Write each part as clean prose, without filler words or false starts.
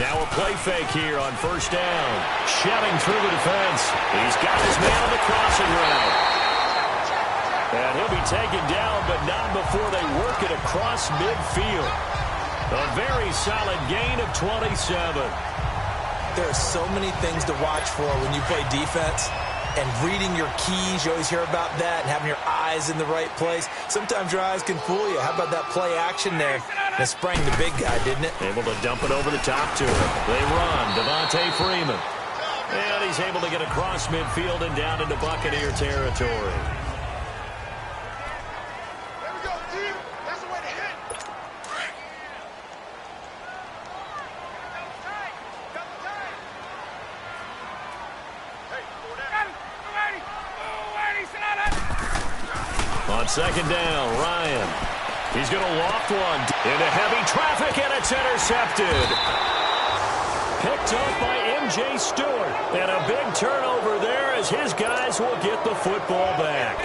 Now a play fake here on first down. Shoving through the defense. He's got his man on the crossing route. And he'll be taken down, but not before they work it across midfield. A very solid gain of 27. There are so many things to watch for when you play defense. And reading your keys, you always hear about that, and having your eyes in the right place. Sometimes your eyes can fool you. How about that play action there? And it sprang the big guy, didn't it? Able to dump it over the top to him. They run. Devontae Freeman. And he's able to get across midfield and down into Buccaneer territory. On second down, Ryan. He's going to loft one into heavy traffic, and it's intercepted. Picked up by M.J. Stewart. And a big turnover there as his guys will get the football back.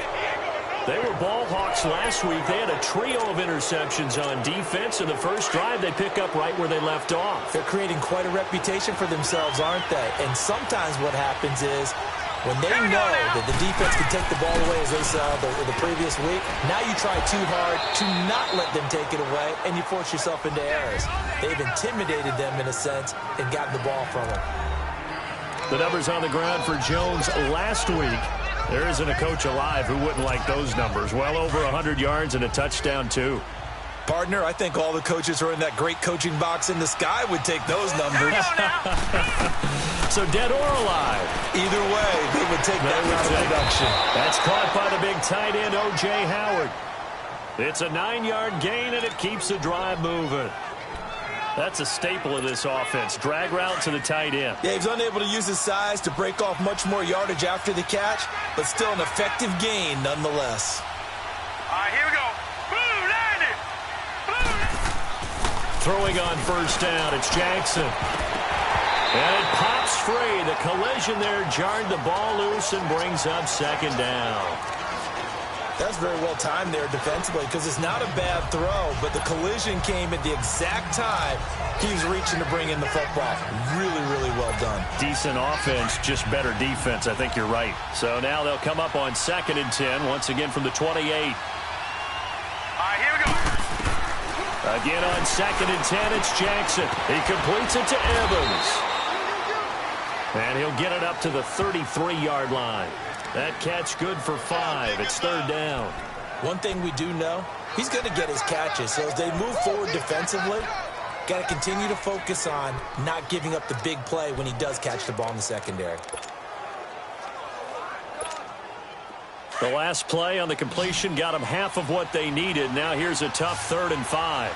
They were ball hawks last week. They had a trio of interceptions on defense. In the first drive, they pick up right where they left off. They're creating quite a reputation for themselves, aren't they? And sometimes what happens is, when they know that the defense can take the ball away, as they saw the previous week, now you try too hard to not let them take it away, and you force yourself into errors. They've intimidated them, in a sense, and gotten the ball from them. The numbers on the ground for Jones last week. There isn't a coach alive who wouldn't like those numbers. Well over 100 yards and a touchdown, too. Partner, I think all the coaches who are in that great coaching box in the sky would take those numbers. So dead or alive? Either way, they would take that round of production. That's caught by the big tight end, O.J. Howard. It's a 9-yard gain, and it keeps the drive moving. That's a staple of this offense. Drag route to the tight end. Yeah, he's unable to use his size to break off much more yardage after the catch, but still an effective gain nonetheless. All right, here we go. Boom, landed. Boom. Throwing on first down, it's Jackson. And it pops free. The collision there jarred the ball loose and brings up second down. That's very well timed there defensively, because it's not a bad throw, but the collision came at the exact time he was reaching to bring in the football. Really, really well done. Decent offense, just better defense. I think you're right. So now they'll come up on 2nd and 10, once again from the 28. All right, here we go. Again on 2nd and 10, it's Jackson. He completes it to Evans. And he'll get it up to the 33-yard line. That catch good for 5. It's 3rd down. One thing we do know, he's going to get his catches. So as they move forward defensively, got to continue to focus on not giving up the big play when he does catch the ball in the secondary. The last play on the completion got them half of what they needed. Now here's a tough 3rd and 5.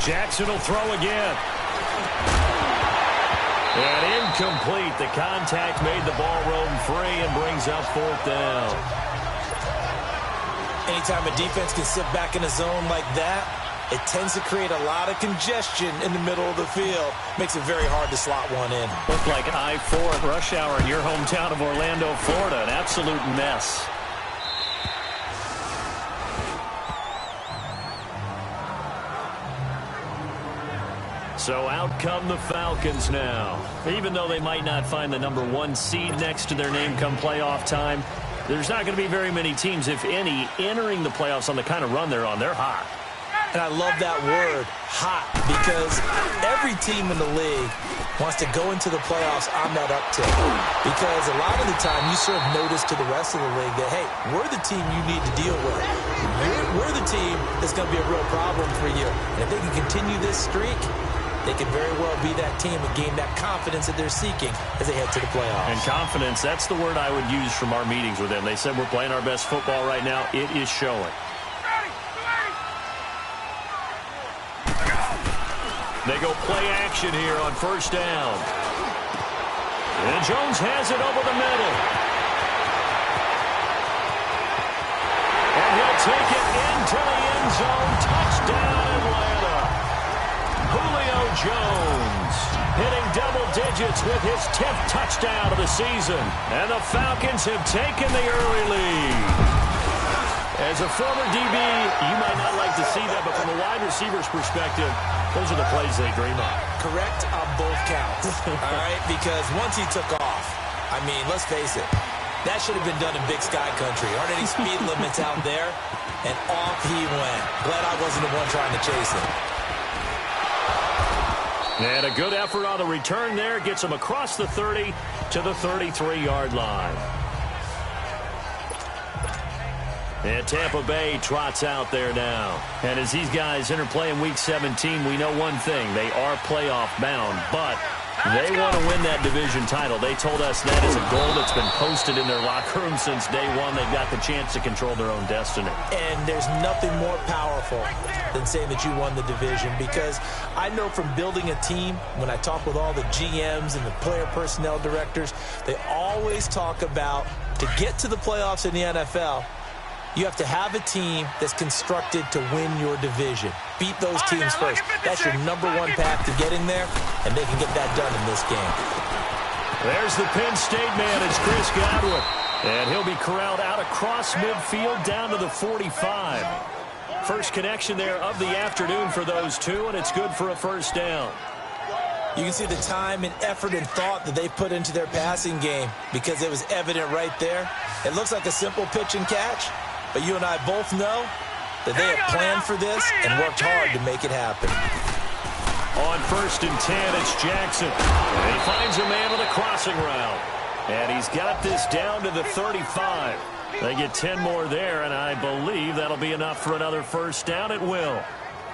Jackson will throw again. And incomplete. The contact made the ball roam free and brings up 4th down. Anytime a defense can sit back in a zone like that, it tends to create a lot of congestion in the middle of the field. Makes it very hard to slot one in. Looked like I-4 at rush hour in your hometown of Orlando, Florida. An absolute mess. So out come the Falcons now. Even though they might not find the number 1 seed next to their name come playoff time, there's not going to be very many teams, if any, entering the playoffs on the kind of run they're on. They're hot. And I love that word, hot, because every team in the league wants to go into the playoffs on that uptick. Because a lot of the time you serve notice to the rest of the league that, hey, we're the team you need to deal with. We're the team that's going to be a real problem for you. And if they can continue this streak, they could very well be that team and gain that confidence that they're seeking as they head to the playoffs. And confidence, that's the word I would use from our meetings with them. They said we're playing our best football right now. It is showing. They go play action here on first down. And Jones has it over the middle. And he'll take it into the end zone. Touchdown, Atlanta. Julio Jones. digits with his 10th touchdown of the season. And the Falcons have taken the early lead. As a former DB, you might not like to see that, but from a wide receiver's perspective, those are the plays they dream of. Correct on both counts, all right? Because once he took off, I mean, let's face it, that should have been done in Big Sky Country. Aren't any speed limits out there? And off he went. Glad I wasn't the one trying to chase him. And a good effort on the return there. Gets him across the 30 to the 33-yard line. And Tampa Bay trots out there now. And as these guys interplay in Week 17, we know one thing. They are playoff bound, but they want to win that division title. They told us that is a goal that's been posted in their locker room since day one. They've got the chance to control their own destiny. And there's nothing more powerful than saying that you won the division, because I know from building a team, when I talk with all the GMs and the player personnel directors, they always talk about, to get to the playoffs in the NFL, you have to have a team that's constructed to win your division. Beat those teams first. That's your #1 path to getting there, and they can get that done in this game. There's the Penn State man. It's Chris Godwin. And he'll be corralled out across midfield down to the 45. First connection there of the afternoon for those two, and it's good for a first down. You can see the time and effort and thought that they put into their passing game, because it was evident right there. It looks like a simple pitch and catch, but you and I both know that they have planned for this and worked hard to make it happen. On 1st and 10, it's Jackson. And he finds a man on the crossing route. And he's got this down to the 35. They get 10 more there, and I believe that'll be enough for another first down. It will.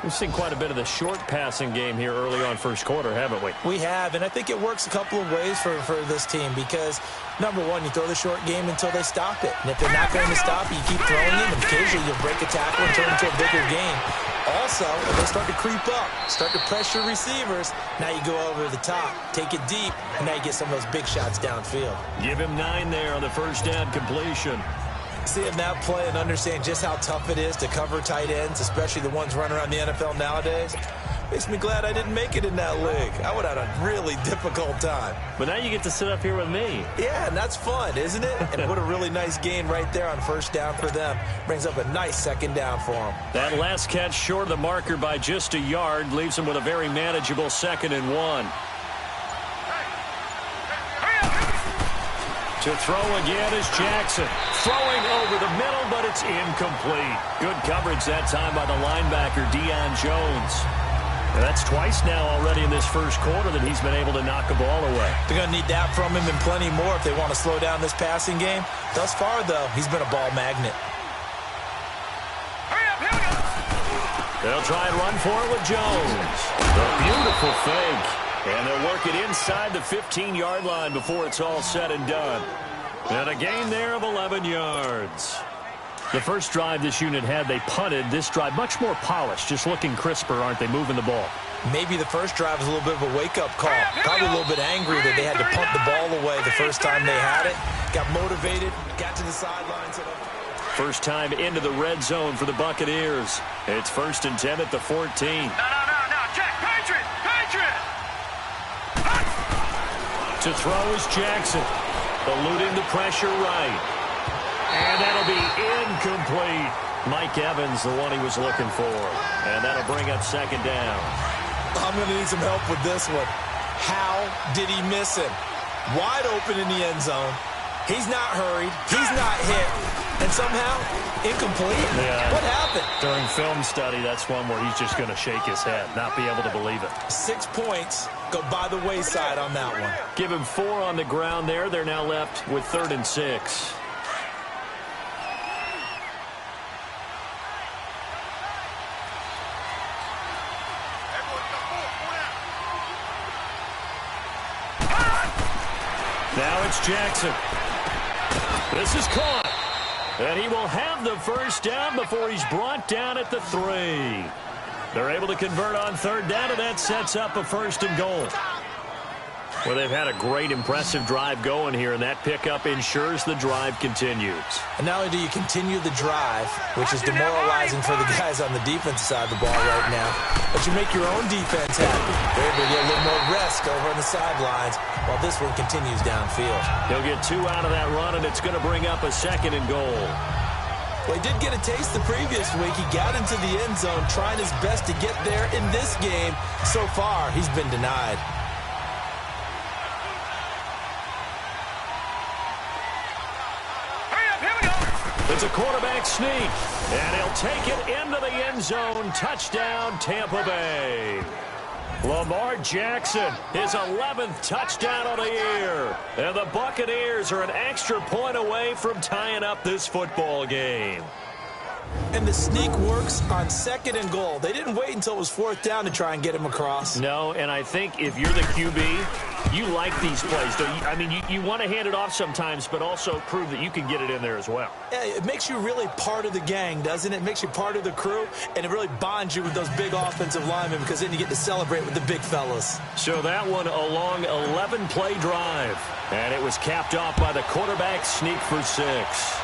We've seen quite a bit of the short passing game here early on first quarter, haven't we? We have, and I think it works a couple of ways for this team, because, #1, you throw the short game until they stop it. And if they're not going to stop you, keep throwing them, and occasionally you'll break a tackle and turn it into a bigger game. Also, if they start to creep up, start to pressure receivers, now you go over the top, take it deep, and now you get some of those big shots downfield. Give him 9 there on the first down completion. Seeing that play and understand just how tough it is to cover tight ends, especially the ones running around the NFL nowadays, makes me glad I didn't make it in that league. I would have had a really difficult time. But now you get to sit up here with me. Yeah, and that's fun, isn't it? And what a really nice gain right there on first down for them. Brings up a nice second down for them. That last catch short of the marker by just a yard leaves them with a very manageable 2nd and 1. To throw again is Jackson. Throwing over the middle, but it's incomplete. Good coverage that time by the linebacker, Deion Jones. And that's twice now already in this first quarter that he's been able to knock a ball away. They're going to need that from him and plenty more if they want to slow down this passing game. Thus far, though, he's been a ball magnet. They'll try and run for it with Jones. A beautiful fake. And they'll work it inside the 15-yard line before it's all said and done. And a gain there of 11 yards. The first drive this unit had, they punted. This drive, much more polished, just looking crisper, aren't they, moving the ball? Maybe the first drive was a little bit of a wake-up call. Probably a little bit angry that they had to punt the ball away the first time they had it. Got motivated, got to the sidelines. First time into the red zone for the Buccaneers. It's 1st and 10 at the 14. No, check, Patriot! To throw is Jackson, eluding the pressure right. And that'll be incomplete. Mike Evans, the one he was looking for. And that'll bring up 2nd down. I'm going to need some help with this one. How did he miss him? Wide open in the end zone. He's not hurried. He's not hit. And somehow, incomplete? Yeah. What happened? During film study, that's one where he's just going to shake his head, not be able to believe it. 6 points go by the wayside on that one. Give him 4 on the ground there. They're now left with 3rd and 6. Now it's Jackson. This is caught. And he will have the first down before he's brought down at the 3. They're able to convert on 3rd down, and that sets up a 1st and goal. Well, they've had a great, impressive drive going here, and that pickup ensures the drive continues. And not only do you continue the drive, which is demoralizing for the guys on the defensive side of the ball right now, but you make your own defense happy. They're able to get a little more rest over on the sidelines while this one continues downfield. He'll get 2 out of that run, and it's going to bring up a 2nd and goal. Well, he did get a taste the previous week. He got into the end zone trying his best to get there in this game. So far, he's been denied. It's a quarterback sneak, and he'll take it into the end zone. Touchdown, Tampa Bay. Lamar Jackson, his 11th touchdown of the year. And the Buccaneers are an extra point away from tying up this football game. And the sneak works on 2nd and goal. They didn't wait until it was 4th down to try and get him across. No, and I think if you're the QB, you like these plays. I mean, you want to hand it off sometimes, but also prove that you can get it in there as well. Yeah, it makes you really part of the gang, doesn't it? It makes you part of the crew, and it really bonds you with those big offensive linemen because then you get to celebrate with the big fellas. So that one a long 11-play drive, and it was capped off by the quarterback sneak for 6.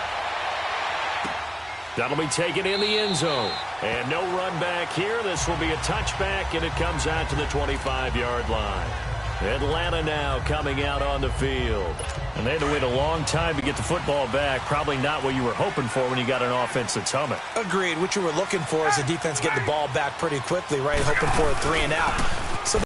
That'll be taken in the end zone. And no run back here. This will be a touchback, and it comes out to the 25-yard line. Atlanta now coming out on the field. And they had to wait a long time to get the football back. Probably not what you were hoping for when you got an offense that's humming. Agreed. What you were looking for is the defense get the ball back pretty quickly, right? Hoping for a 3 and out.